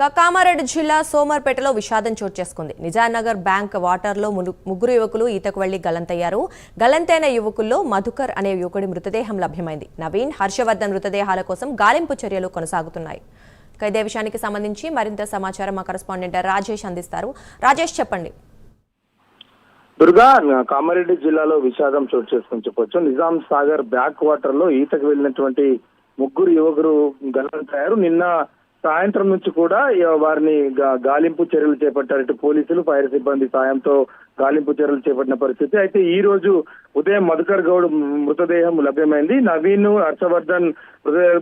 కామారెడ్డి జిల్లా సోమర్పేటలో విషాదం చోటు చేసుకుంది. నిజాంనగర్ బ్యాంక్ వాటర్లో ముగ్గురు యువకులు ఈతకు వెళ్లి గల్లంతయ్యారు. గల్లంతైన యువకుల్లో మధుకర్ అనే యువకుడి మృతదేహం లభ్యమైంది. నవీన్, హర్షవర్ధన్ మృతదేహాల కోసం గాలింపు చర్యలు కొనసాగుతున్నాయి. ఇదే విషయానికి సంబంధించి మరింత సమాచారం మా కరెస్పాండెంట్ రాజేష్ అందిస్తారు. రాజేష్, చెప్పండి. దుర్గా, కామారెడ్డి జిల్లాలో విషాదం చోటు చేసుకుని చెప్పొచ్చు. నిజాం సాగర్ బ్యాక్ వాటర్ లో ఈతకు వెళ్ళినటువంటి ముగ్గురు యువకులు గల్లంతయ్యారు. నిన్న సాయంత్రం నుంచి కూడా వారిని గాలింపు చర్యలు చేపట్టారు. ఇటు పోలీసులు, ఫైర్ సిబ్బంది సాయంతో గాలింపు చర్యలు చేపట్టిన పరిస్థితి. అయితే ఈ రోజు ఉదయం మధుకర్ గౌడ్ మృతదేహం లభ్యమైంది. నవీన్, హర్షవర్ధన్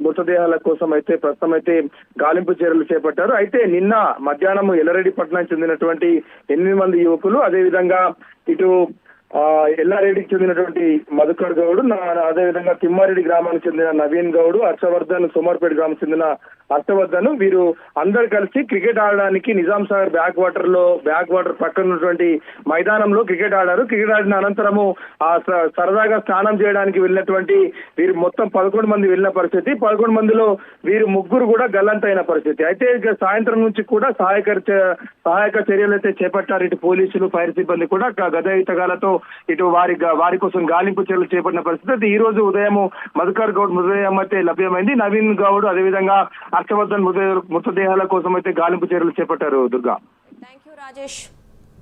మృతదేహాల కోసం అయితే ప్రస్తుతం అయితే గాలింపు చర్యలు చేపట్టారు. అయితే నిన్న మధ్యాహ్నం ఎల్లారెడ్డిపట్నం చెందినటువంటి 8 మంది యువకులు, అదేవిధంగా ఇటు ఎల్లారెడ్డికి చెందినటువంటి మధుకర్ గౌడ్, అదేవిధంగా తిమ్మారెడ్డి గ్రామానికి చెందిన నవీన్ గౌడ్, హర్షవర్ధన్, సోమర్పేట గ్రామానికి చెందిన హర్షవర్ధన్, వీరు అందరు కలిసి క్రికెట్ ఆడడానికి నిజాం సాగర్ బ్యాక్ వాటర్ పక్కన ఉన్నటువంటి మైదానంలో క్రికెట్ ఆడారు. క్రికెట్ ఆడిన అనంతరము సరదాగా స్నానం చేయడానికి వెళ్ళినటువంటి వీరు మొత్తం 11 మంది వెళ్ళిన పరిస్థితి. 11 మందిలో వీరు ముగ్గురు కూడా గల్లంతైన పరిస్థితి. అయితే సాయంత్రం నుంచి కూడా సహాయక చర్యలు అయితే చేపట్టారు. ఇటు పోలీసులు, ఫైర్ సిబ్బంది కూడా గదాయితగాలతో ఇటు వారి కోసం గాలింపు చర్యలు చేపట్టిన పరిస్థితి. అయితే ఈ రోజు ఉదయం మధుకర్ గౌడ్ మృతదేహం అయితే లభ్యమైంది. నవీన్ గౌడ్, అదేవిధంగా హర్షవర్ధన్ మృతదేహాల కోసం అయితే గాలింపు చర్యలు చేపట్టారు. దుర్గా, థాంక్యూ రాజేష్.